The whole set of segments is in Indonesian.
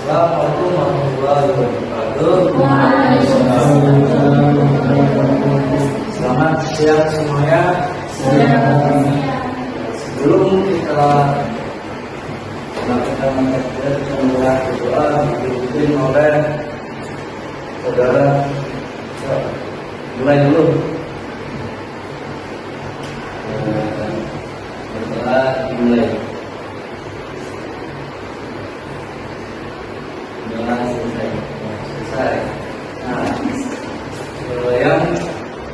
Assalamualaikum warahmatullahi wabarakatuh. Selamat siang semuanya. Sebelum kita melakukan doa dipimpin oleh saudara, mulai dulu. Setelah dimulai, selesai. Nah, yang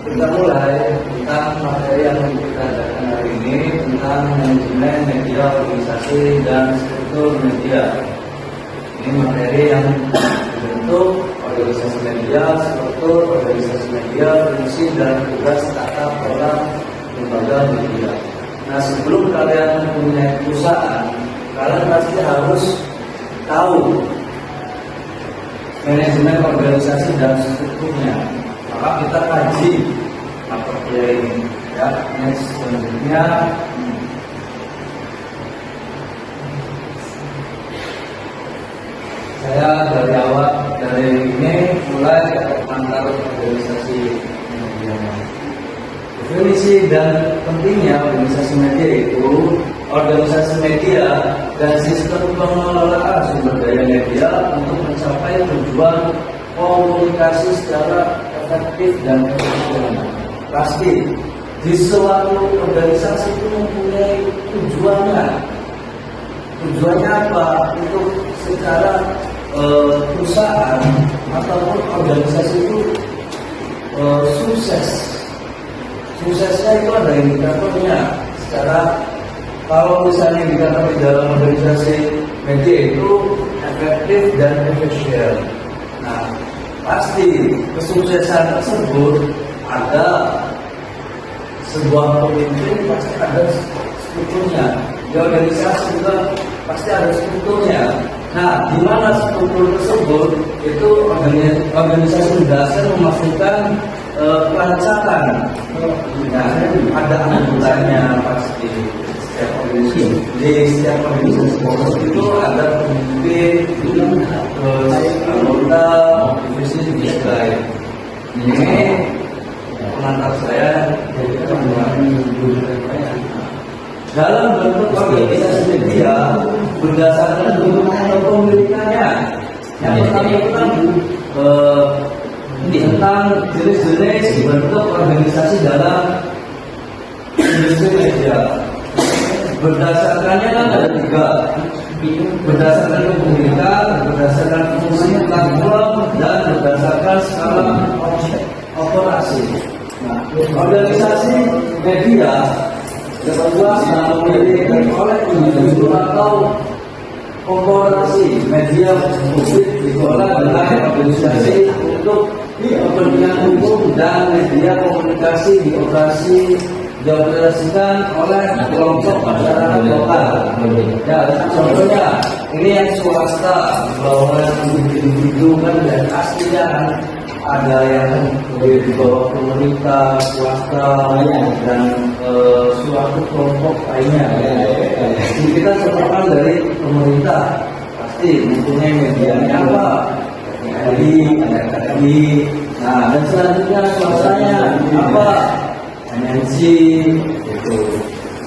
kita mulai tentang materi yang kita adakan hari ini tentang manajemen media organisasi dan struktur media. Ini materi yang bentuk organisasi media, struktur organisasi media, fungsi dan tugas tata kelola lembaga media. Nah, sebelum kalian mempunyai perusahaan, kalian pasti harus tahu manajemen organisasi dan strukturnya. Maka kita kaji mata kuliah ini. Ya, next selanjutnya. Saya dari ini mulai antar organisasi media. Definisi dan pentingnya organisasi media itu organisasi media dan sistem pengelolaan sumber daya media untuk mencapai tujuan komunikasi secara efektif dan efisien. Pasti di suatu organisasi itu mempunyai tujuannya. Tujuannya apa? Itu secara perusahaan ataupun organisasi itu sukses. Suksesnya itu ada indikatornya. Secara kalau misalnya indikator di dalam organisasi media itu efektif dan efisien. Nah, pasti kesuksesan tersebut ada sebuah pemimpin, pasti ada strukturnya. Di organisasi juga pasti ada strukturnya. Nah, di mana struktur tersebut itu organisasi mendasar memastikan kelancaran. Nah, ada anggotanya pasti. Di setiap organisasi itu ada pemimpin, anggota, divisi lain. Ini pengantar saya dalam bentuk organisasi media berdasarkan bentuk kepemilikannya. Yang pertama itu kan tentang jenis-jenis bentuk organisasi dalam industri media. Berdasarkannya kan ada 3, berdasarkan kepemilikan, berdasarkan fungsi platform, dan berdasarkan skala operasi. Nah, organisasi media luas yang memiliki oleh individu atau korporasi media publik dikelola oleh organisasi untuk kepentingan umum dan media komunikasi dioperasikan oleh kelompok masyarakat lokal. Ya, contohnya ini yang swasta, bahwa individu kan dan aslinya kan ada yang di bawah pemerintah, swasta, dan suatu kelompok lainnya. Jadi kita contohkan dari pemerintah, pasti mempunyai medianya apa? KRI. Nah, dan selanjutnya swastanya apa? MNC gitu.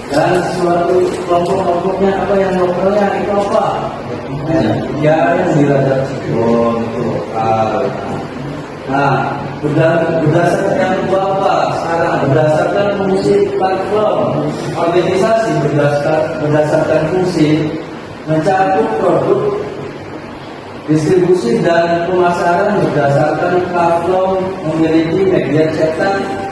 Dan suatu kelompoknya apa yang lokalnya itu apa? Ya, yang dirajak Cirebon itu lokal. Nah, berdasarkan apa? Sekarang berdasarkan fungsi platform organisasi berdasarkan fungsi mencakup produk, distribusi dan pemasaran berdasarkan platform memiliki media cetak,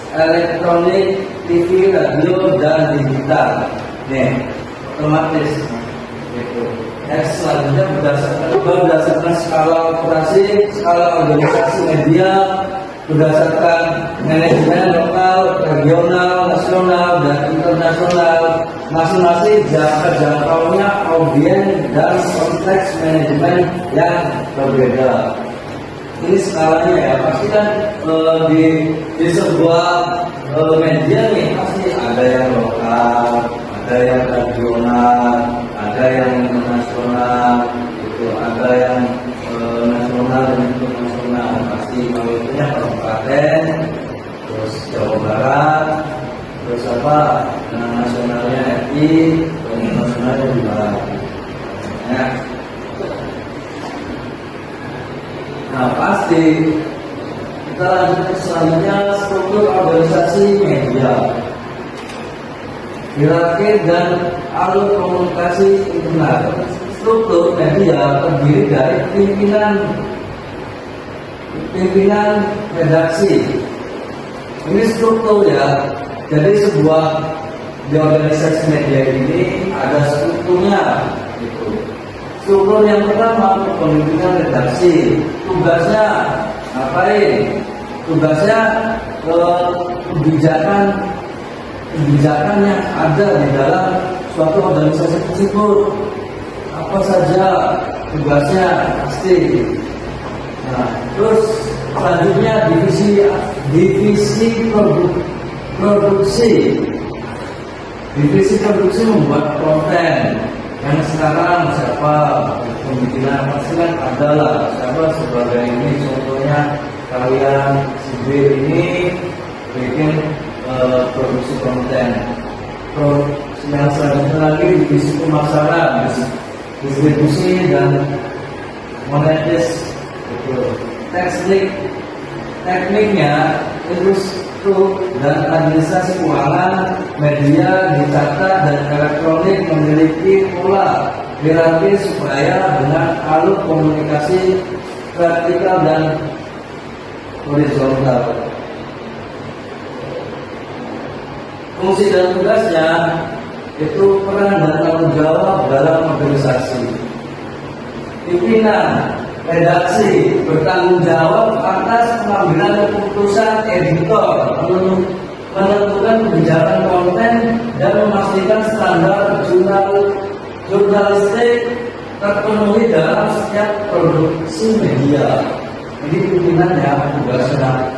elektronik, TV, radio, dan digital. Nih, otomatis. Gitu. Selanjutnya berdasarkan skala operasi, skala organisasi media, berdasarkan manajemen lokal, regional, nasional, dan internasional, masing-masing jangkauannya, audiens, dan konteks manajemen yang berbeda. Ini skalanya ya, pasti kan di sebuah media nih pasti ada yang lokal, ada yang regional, ada yang internasional, gitu, ada siapa? Dengan nasionalnya RI, internasionalnya juga. Ya. Nah, pasti kita lanjut ke selanjutnya, struktur organisasi media, hierarki dan alur komunikasi internal. Struktur media terdiri dari pimpinan redaksi. Ini struktur ya. Jadi sebuah di organisasi media ini ada strukturnya. Gitu. Struktur yang pertama pemimpinan redaksi. Tugasnya ngapain? Tugasnya kebijakan yang ada di dalam suatu organisasi tersebut. Apa saja tugasnya pasti. Nah, terus selanjutnya divisi produksi. Divisi produksi membuat konten. Yang sekarang siapa pemimpinan pasti kan adalah siapa sebagai ini, contohnya kalian si B ini bikin produksi konten. Yang selanjutnya lagi divisi pemasaran, distribusi dan monetis. Tekniknya itu dan administrasi keuangan media dicatat dan elektronik memiliki pola hierarki supaya dengan alur komunikasi vertikal dan horizontal. Fungsi dan tugasnya itu peran dan tanggung jawab dalam organisasi. Pimpinan redaksi bertanggung jawab atas pengambilan keputusan editor, menentukan kebijakan konten dan memastikan standar jurnalistik terpenuhi dalam setiap produksi media. Ini pimpinannya tugasnya.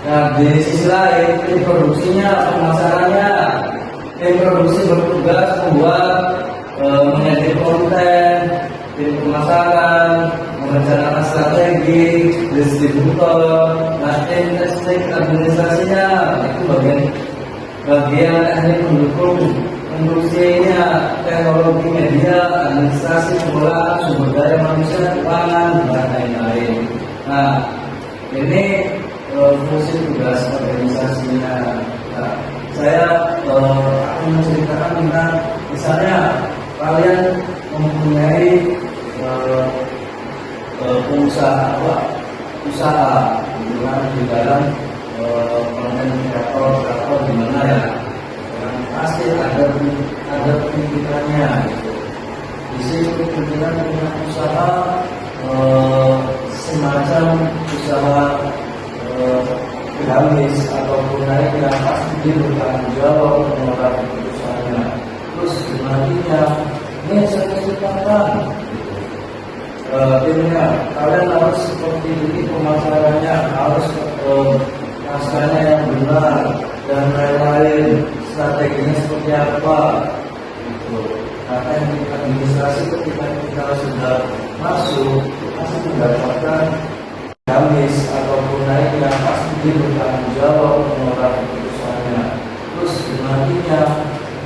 Nah, di sisi lain, tim produksinya, pemasarannya, tim produksi bertugas membuat mengedit konten, tim pemasaran merencanakan strategi, distributor, nah tim teknik administrasinya itu bagian teknik pendukung produksinya, teknologi media, administrasi pengolahan sumber daya manusia, keuangan dan lain-lain. Nah, ini fungsi tugas organisasinya. Nah, saya akan menceritakan tentang misalnya kalian mempunyai usaha di dalam konten kreator di mana ya, pasti ada pimpinannya gitu. Di sini pimpinan punya usaha semacam usaha piramis ataupun lain yang pasti dia bertanggung jawab mengelola usahanya. Terus selanjutnya ini saya ceritakan kalian harus seperti ini pemasarannya, harus naskahnya yang benar dan lain-lain, strateginya seperti apa gitu. Nah, teknik administrasi ketika kita sudah masuk pasti mendapatkan gamis ataupun lain yang pasti dia bertanggung jawab mengelola perusahaannya. Terus selanjutnya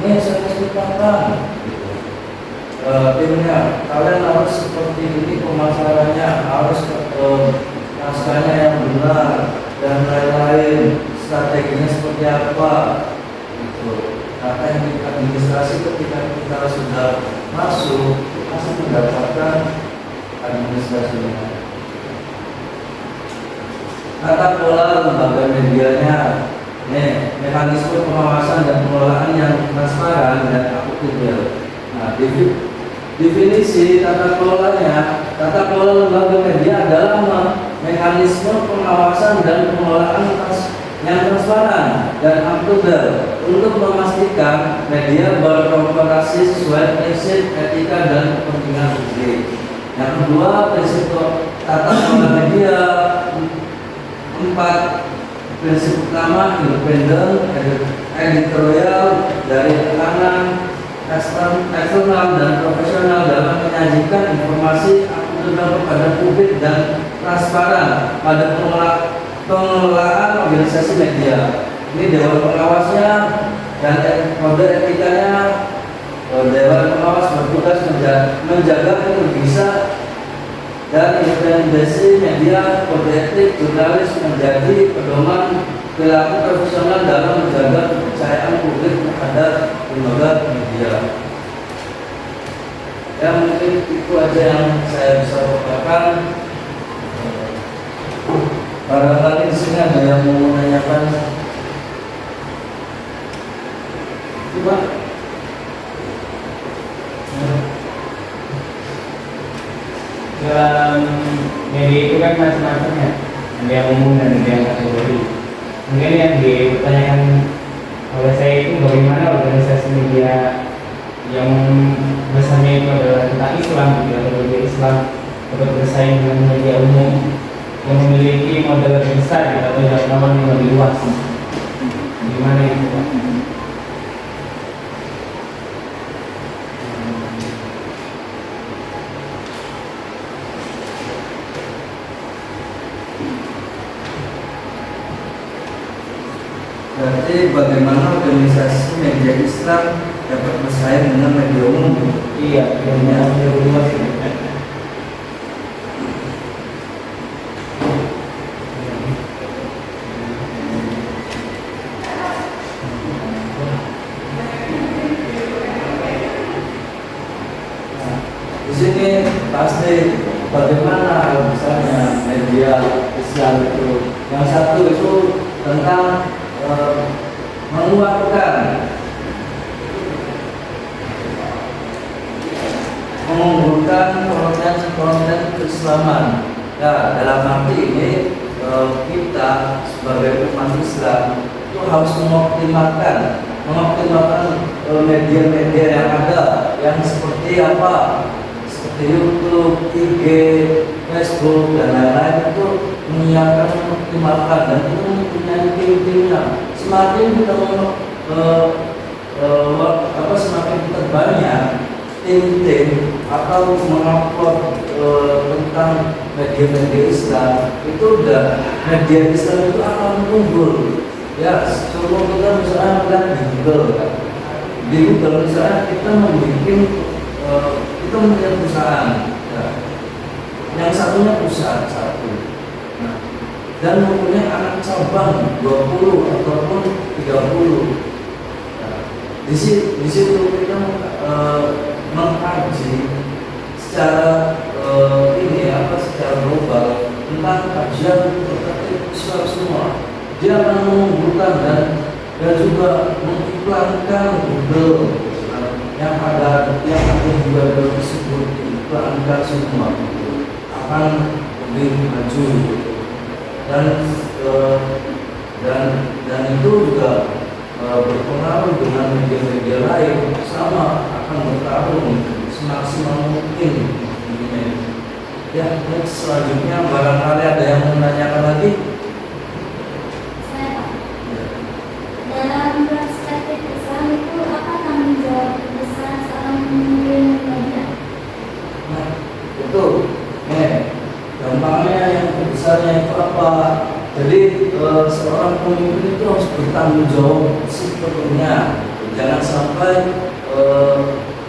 ini saya ceritakan kalian harus seperti ini pemasarannya, harus naskahnya yang benar dan lain-lain, strateginya seperti apa gitu. Nah, teknik administrasi ketika kita sudah masuk pasti mendapatkan administrasinya. Tata kelola lembaga medianya, mekanisme pengawasan dan pengelolaan yang transparan dan akuntabel. Nah, definisi tata kelola lembaga media adalah mekanisme pengawasan dan pengelolaan yang transparan dan akuntabel untuk memastikan media beroperasi sesuai prinsip etika dan kepentingan publik. Yang kedua, prinsip tata kelola media 4. Prinsip pertama, independen, editorial dari kalangan eksternal dan profesional dalam menyajikan informasi akuntabel kepada publik dan transparan pada pengelolaan organisasi media. Ini dewan pengawasnya dan kode etikanya Dewan Pengawas bertugas menjaga itu bisa dan independensi media, kode etik jurnalis menjadi pedoman perilaku profesional dalam menjaga kepercayaan publik terhadap lembaga media. Ya mungkin itu aja yang saya bisa katakan. Barangkali di sini ada yang mau menanyakan. Coba. Dalam media itu kan macam-macam ya, ada yang umum dan ada yang kategori. Mungkin yang dipertanyakan oleh saya itu bagaimana organisasi media yang besarnya itu adalah tentang Islam, gitu, atau media Islam dapat bersaing dengan media umum yang memiliki modal lebih besar, gitu, atau jangkauan yang lebih luas. Gimana itu, Pak? Berarti bagaimana organisasi media Islam dapat bersaing dengan media umum? Iya, yang lebih luas. Di sini pasti bagaimana misalnya media Islam itu. Yang satu itu tentang menguatkan, mengunggulkan konten keislaman. Ya, dalam arti ini kita sebagai umat Islam itu harus mengoptimalkan media-media yang ada, yang seperti apa, seperti YouTube, IG, Facebook dan lain-lain itu menyiapkan, mengoptimalkan dan itu mempunyai tim-timnya. Semakin kita semakin kita banyak tim-tim atau mengupload tentang media-media Islam, itu udah media Islam itu akan unggul. Ya, contoh kita misalnya melihat di Google, kan? Di Google misalnya kita mempunyai perusahaan, ya. Yang satunya perusahaan satu, nah, dan mempunyai anak cabang 20 ataupun 30. Nah, di situ kita mengkaji secara secara global tentang kajian terkait Islam semua. Dia akan mengumpulkan dan juga mengiklankan Google yang ada juga tersebut, diiklankan semua akan lebih maju dan itu juga berpengaruh dengan media-media lain, sama akan bertarung semaksimal mungkin. Ya, next selanjutnya barangkali ada yang menanyakan lagi. Dalam perspektif Islam itu apa tanggung jawab besar seorang pemimpin media? Nah, itu, gampangnya yang terbesarnya itu apa? Jadi seorang pemimpin itu harus bertanggung jawab sepenuhnya. Jangan sampai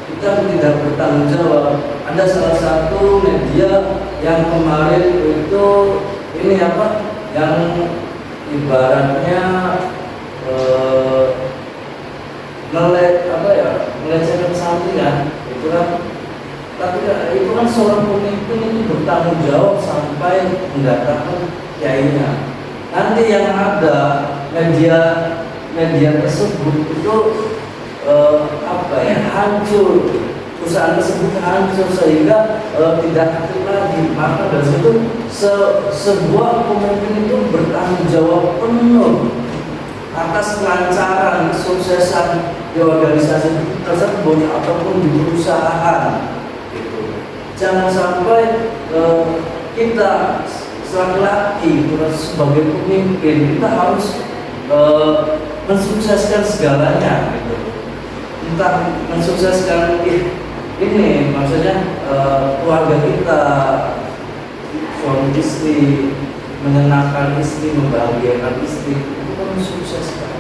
kita tidak bertanggung jawab. Ada salah satu media yang kemarin itu yang ibaratnya melecehkan santri kan, itu kan. Tapi itu kan seorang pemimpin itu bertanggung jawab sampai mendatangkan kiainya. Nanti yang ada media tersebut itu hancur, perusahaan tersebut hancur sehingga tidak aktif lagi. Maka dari situ sebuah pemimpin itu bertanggung jawab penuh atas kelancaran, kesuksesan di organisasi tersebut ataupun di perusahaan. Jangan sampai kita laki-laki sebagai pemimpin kita harus mensukseskan segalanya, gitu. Entah mensukseskan ini maksudnya keluarga kita, suami istri, menyenangkan istri, membahagiakan istri, itu kan mensukseskan.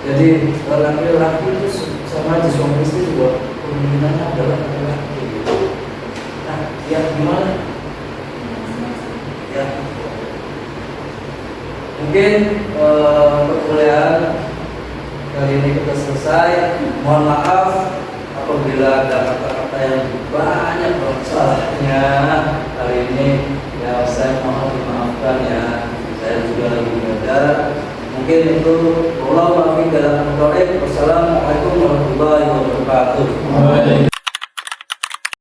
Jadi laki-laki itu sama aja suami istri juga pemimpinannya adalah laki-laki. Nah, ya gimana? Ya, mungkin perkuliahan kali ini kita selesai. Mohon maaf apabila ada kata-kata yang banyak bersalahnya hari ini. Ya, saya mohon dimaafkan ya. Saya juga lagi belajar. Mungkin itu Allah maafin dalam Wassalamualaikum warahmatullahi wabarakatuh.